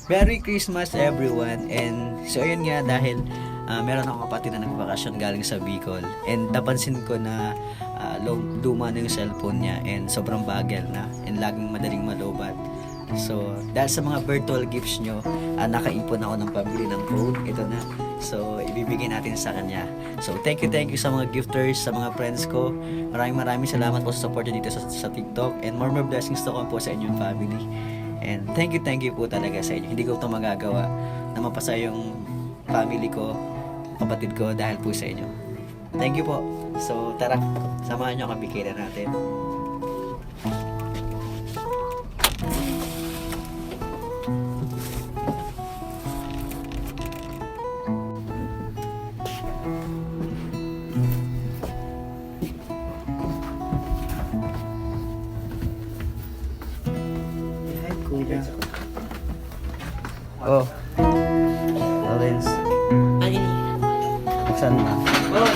Merry Christmas everyone. And so ayun nga, dahil meron akong kapatid na nagbakasyon galing sa Bicol, and napansin ko na luma na yung cellphone niya and sobrang bagal na and laging madaling malobat. So dahil sa mga virtual gifts nyo, nakaipon ako ng pambili ng phone. Ito na. So ibibigay natin sa kanya. So thank you sa mga gifters, sa mga friends ko. Maraming salamat po sa support nyo dito sa TikTok, and more blessings to come po sa inyong family. And thank you po talaga sa inyo. Hindi ko ito magagawa na mapasaya yung family ko, kapatid ko, dahil po sa inyo. Thank you po. So tara, samahan nyo kami, kailan natin. Oh, Lawrence. Ano yun? Buksan mo. Oh!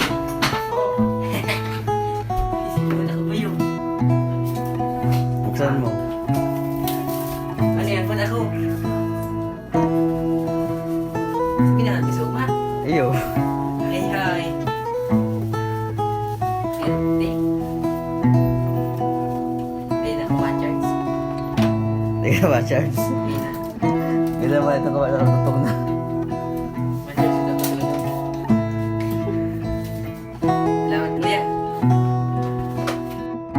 Isipan ako ba yun? Buksan mo. Ano yan? Pan ako? Sabi na natin sa uma. Iyo. Ay, hi. Ente. Ay, naku, Charles. Teka ba, Charles? Ay, na. Ito ba, ito ka ba, tutok na.